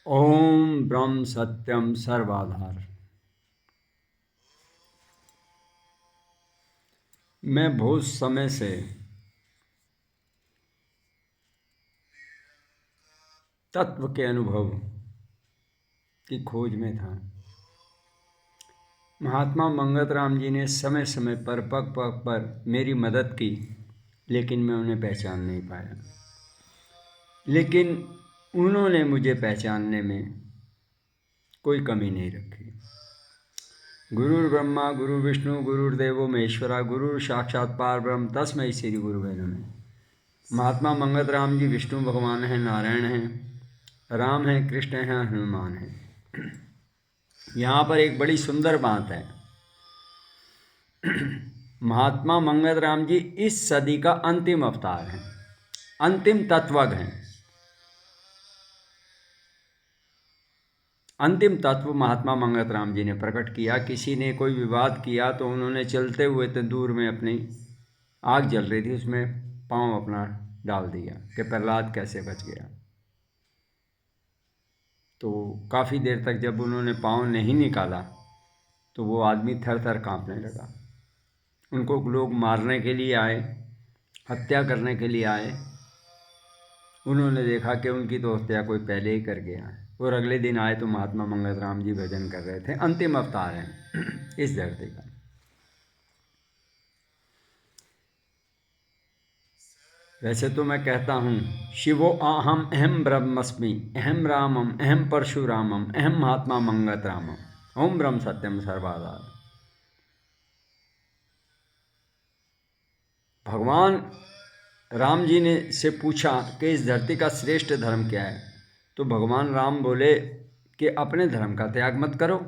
ओम ब्रह्म सत्यम सर्वाधार। मैं बहुत समय से तत्व के अनुभव की खोज में था। महात्मा मंगत राम जी ने समय समय पर पग पग पर मेरी मदद की, लेकिन मैं उन्हें पहचान नहीं पाया। लेकिन उन्होंने मुझे पहचानने में कोई कमी नहीं रखी। गुरुर् ब्रह्मा गुरु विष्णु गुरुर्देवो महेश्वरा गुरु साक्षात पार ब्रह्म तस्मै श्री गुरुवे नमः। महात्मा मंगत राम जी विष्णु भगवान हैं, नारायण हैं, राम हैं, कृष्ण हैं, हनुमान हैं। यहाँ पर एक बड़ी सुंदर बात है। महात्मा मंगत राम जी इस सदी का अंतिम अवतार हैं, अंतिम तत्वज्ञ हैं। अंतिम तत्व महात्मा मंगत राम जी ने प्रकट किया। किसी ने कोई विवाद किया तो उन्होंने चलते हुए दूर में अपनी आग जल रही थी, उसमें पांव अपना डाल दिया कि प्रहलाद कैसे बच गया। तो काफ़ी देर तक जब उन्होंने पांव नहीं निकाला तो वो आदमी थर थर काँपने लगा। उनको लोग मारने के लिए आए, हत्या करने के लिए आए। उन्होंने देखा कि उनकी तो हत्या कोई पहले ही कर गया है। और अगले दिन आए तो महात्मा मंगत राम जी भजन कर रहे थे। अंतिम अवतार हैं इस धरती का। वैसे तो मैं कहता हूँ शिवो अहम अहम ब्रह्मस्मि अहम रामम अहम परशुरामम अहम महात्मा मंगत रामम ओम ब्रह्म सत्यम सर्वाधार। भगवान राम जी ने से पूछा कि इस धरती का श्रेष्ठ धर्म क्या है, तो भगवान राम बोले कि अपने धर्म का त्याग मत करो।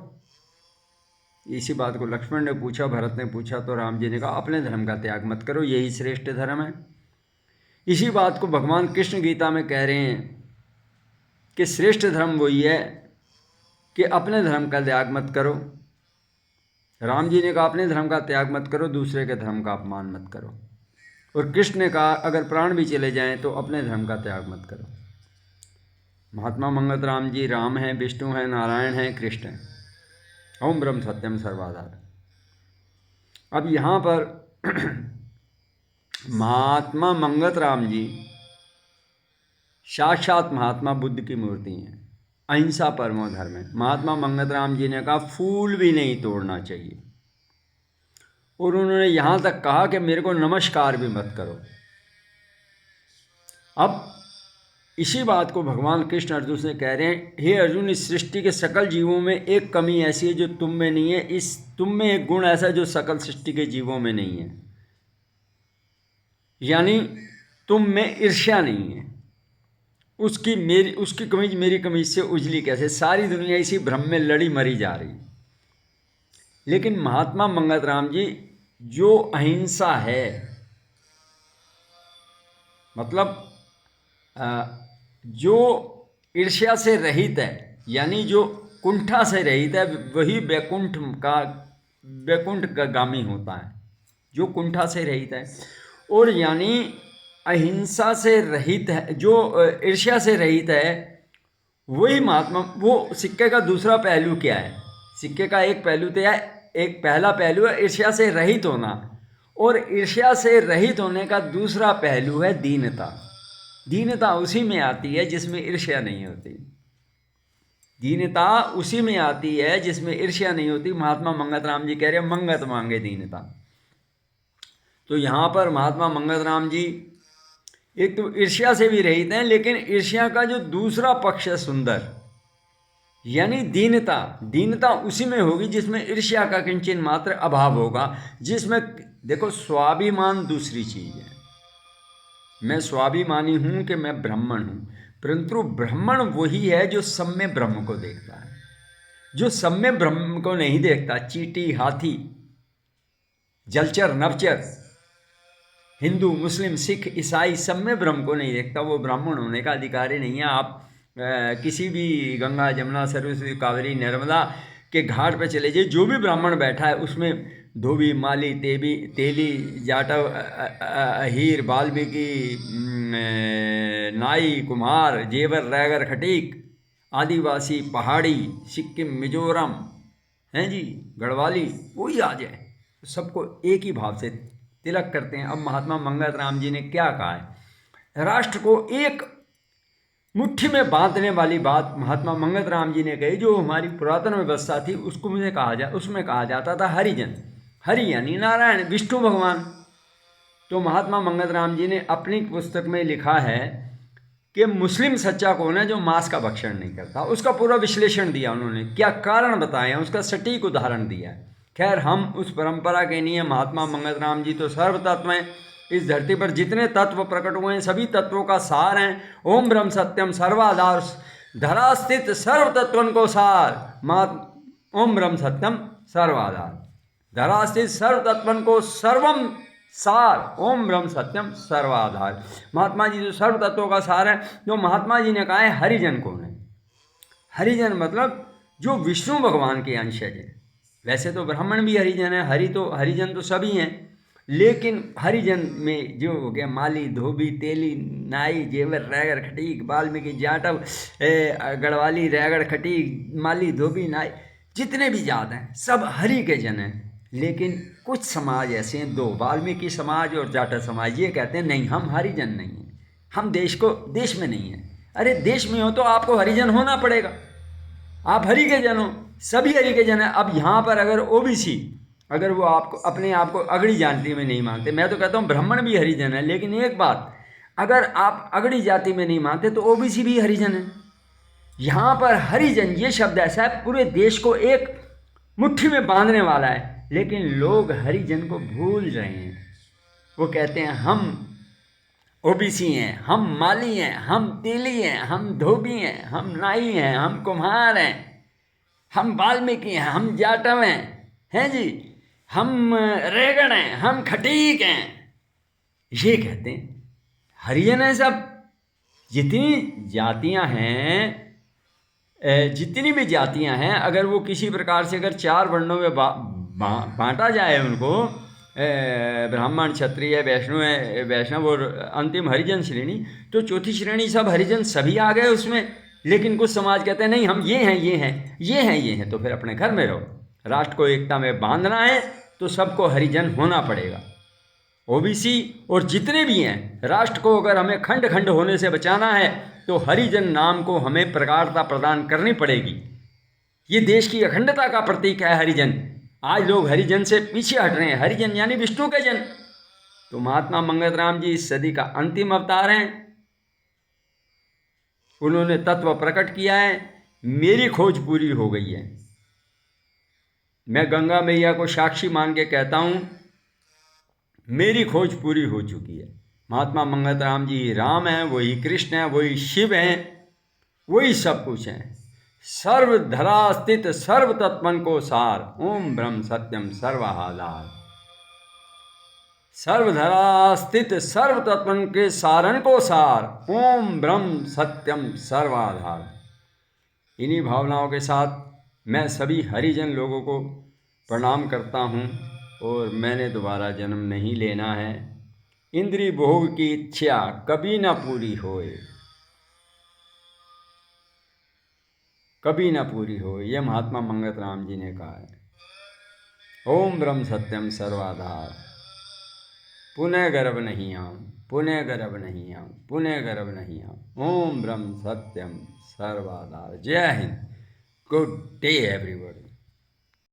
इसी बात को लक्ष्मण ने पूछा, भरत ने पूछा, तो राम जी ने कहा अपने धर्म का त्याग मत करो, यही श्रेष्ठ धर्म है। इसी बात को भगवान कृष्ण गीता में कह रहे हैं कि श्रेष्ठ धर्म वही है कि अपने धर्म का त्याग मत करो। राम जी ने कहा अपने धर्म का त्याग मत करो, दूसरे के धर्म का अपमान मत करो। और कृष्ण ने कहा अगर प्राण भी चले जाएं तो अपने धर्म का त्याग मत करो। महात्मा मंगत राम जी राम हैं, विष्णु हैं, नारायण हैं, कृष्ण हैं। ओम ब्रह्म सत्यम सर्वाधार। अब यहाँ पर महात्मा मंगत राम जी साक्षात महात्मा बुद्ध की मूर्ति हैं। अहिंसा परमो धर्म है। महात्मा मंगत राम जी ने कहा फूल भी नहीं तोड़ना चाहिए। और उन्होंने यहाँ तक कहा कि मेरे को नमस्कार भी मत करो। अब इसी बात को भगवान कृष्ण अर्जुन से कह रहे हैं, हे अर्जुन, इस सृष्टि के सकल जीवों में एक कमी ऐसी है जो तुम में नहीं है। इस तुम में एक गुण ऐसा जो सकल सृष्टि के जीवों में नहीं है, यानी तुम में ईर्ष्या नहीं है। उसकी कमीज मेरी कमीज से उजली कैसे? सारी दुनिया इसी भ्रम में लड़ी मरी जा रही। लेकिन महात्मा मंगत राम जी जो अहिंसा है, मतलब जो ईर्ष्या से रहित है, यानी जो कुंठा से रहित है, वही वैकुंठ का गामी होता है। जो कुंठा से रहित है और यानी अहिंसा से रहित है, जो ईर्ष्या से रहित है, वही महात्मा। वो सिक्के का दूसरा पहलू क्या है? सिक्के का एक पहलू तो है, एक पहला पहलू है ईर्ष्या से रहित होना, और ईर्ष्या से रहित होने का दूसरा पहलू है दीनता। दीनता उसी में आती है जिसमें ईर्ष्या नहीं होती। दीनता उसी में आती है जिसमें ईर्ष्या नहीं होती। महात्मा मंगत राम जी कह रहे हैं मंगत मांगे दीनता। तो यहाँ पर महात्मा मंगत राम जी एक तो ईर्ष्या से भी रहित हैं, लेकिन ईर्ष्या का जो दूसरा पक्ष है सुंदर, यानी दीनता। दीनता उसी में होगी जिसमें ईर्ष्या का किंचन मात्र अभाव होगा। जिसमें देखो स्वाभिमान दूसरी चीज़ है। मैं स्वाभिमानी हूँ कि मैं ब्राह्मण हूँ, परंतु ब्राह्मण वही है जो सब में ब्रह्म को देखता है। जो सब में ब्रह्म को नहीं देखता, चींटी, हाथी, जलचर, नवचर, हिंदू, मुस्लिम, सिख, ईसाई, सब में ब्रह्म को नहीं देखता, वो ब्राह्मण होने का अधिकारी नहीं है। आप किसी भी गंगा, जमुना, सरस्वती, कावेरी, नर्मदा के घाट पर चले जाइए, जो भी ब्राह्मण बैठा है उसमें धोबी, माली, तेली, जाटव, अहीर, वाल्मीकि, नाई, कुम्हार, जेवर, रैगर, खटीक, आदिवासी, पहाड़ी, सिक्किम, मिजोरम, हैं जी, गढ़वाली, कोई आ जाए, सबको एक ही भाव से तिलक करते हैं। अब महात्मा मंगत राम जी ने क्या कहा है, राष्ट्र को एक मुट्ठी में बांधने वाली बात महात्मा मंगत राम जी ने कही। जो हमारी पुरातन व्यवस्था थी उसमें कहा जाता था हरिजन। हरि यानी नारायण, विष्णु भगवान। तो महात्मा मंगत राम जी ने अपनी पुस्तक में लिखा है कि मुस्लिम सच्चा कौन है, जो मांस का भक्षण नहीं करता। उसका पूरा विश्लेषण दिया उन्होंने, क्या कारण बताए हैं, उसका सटीक उदाहरण दिया है। खैर, हम उस परंपरा के नहीं है। महात्मा मंगत राम जी तो सर्व तत्व हैं। इस धरती पर जितने तत्व प्रकट हुए हैं सभी तत्वों का सार हैं। ओम ब्रह्म सत्यम सर्वाधार, धरा स्थित सर्व तत्वन को सार। ओम ब्रह्म सत्यम सर्वाधार, धरा स्थित सर्व तत्वन को सर्वम सार, ओम ब्रह्म सत्यम सर्वाधार। महात्मा जी जो सर्व तत्वों का सार है, जो महात्मा जी ने कहा है हरिजन कौन है। हरिजन मतलब जो विष्णु भगवान के अंशज हैं। वैसे तो ब्राह्मण भी हरिजन है, हरिजन तो सभी हैं, लेकिन हरिजन में जो हो गया माली, धोबी, तेली, नाई, जेवर, रैगड़, खटीक, वाल्मीकि, जाटव, गढ़वाली, रैगड़, खटीक, माली, धोबी, नाई, जितने भी जात हैं सब हरि के जन हैं। लेकिन कुछ समाज ऐसे हैं, दो, वाल्मीकि समाज और जाटव समाज, ये कहते हैं नहीं हम हरिजन नहीं हैं, हम देश में नहीं हैं। अरे देश में हो तो आपको हरिजन होना पड़ेगा, आप हरि के जन हो, सभी हरि के जन हैं। अब यहाँ पर अगर ओबीसी, अगर वो आपको अपने आप को अगड़ी जाति में नहीं मानते, मैं तो कहता हूँ ब्राह्मण भी हरिजन है, लेकिन एक बात, अगर आप अगड़ी जाति में नहीं मानते तो ओबीसी भी हरिजन है। यहाँ पर हरिजन ये शब्द ऐसा है पूरे देश को एक मुट्ठी में बांधने वाला है, लेकिन लोग हरिजन को भूल रहे हैं। वो कहते हैं हम ओबीसी हैं, हम माली हैं, हम तेली हैं, हम धोबी हैं, हम नाई हैं, हम कुम्हार हैं, हम वाल्मीकि हैं, हम जाटव हैं जी, हम रेगड़ हैं, हम खटीक हैं, ये कहते हैं हरिजन है सब। जितनी जातियां हैं, जितनी भी जातियां हैं, अगर वो किसी प्रकार से अगर 4 वर्णों में बांटा जाए उनको, ब्राह्मण, क्षत्रिय, वैष्णव और अंतिम हरिजन श्रेणी, तो चौथी श्रेणी सब हरिजन सभी आ गए उसमें। लेकिन कुछ समाज कहते हैं नहीं हम ये हैं, ये हैं, ये हैं, ये हैं। तो फिर अपने घर में रहो। राष्ट्र को एकता में बांधना है तो सबको हरिजन होना पड़ेगा। ओबीसी और जितने भी हैं, राष्ट्र को अगर हमें खंड खंड होने से बचाना है तो हरिजन नाम को हमें प्रगाढ़ता प्रदान करनी पड़ेगी। ये देश की अखंडता का प्रतीक है हरिजन। आज लोग हरिजन से पीछे हट रहे हैं। हरिजन यानी विष्णु के जन। तो महात्मा मंगत राम जी इस सदी का अंतिम अवतार हैं। उन्होंने तत्व प्रकट किया है। मेरी खोज पूरी हो गई है। मैं गंगा मैया को साक्षी मान के कहता हूँ, मेरी खोज पूरी हो चुकी है। महात्मा मंगत राम जी राम हैं, वही कृष्ण हैं, वही शिव हैं, वही सब कुछ हैं। सर्वधरा स्थित सर्व तत्वन को सार, ओम ब्रह्म सत्यम सर्वाधार। सर्वधरा स्थित सर्व तत्वन के सारण को सार, ओम ब्रह्म सत्यम सर्वाधार। इन्हीं भावनाओं के साथ मैं सभी हरिजन लोगों को प्रणाम करता हूँ। और मैंने दोबारा जन्म नहीं लेना है। इंद्रिय भोग की इच्छा कभी ना पूरी होए, कभी ना पूरी हो। यह महात्मा मंगत राम जी ने कहा है। ओम ब्रह्म सत्यम सर्वाधार। पुनः गर्भ नहीं आऊँ, पुनः गर्भ नहीं आऊँ, पुनः गर्भ नहीं आऊँ। ओम ब्रह्म सत्यम सर्वाधार। जय हिंद। Good day everyone.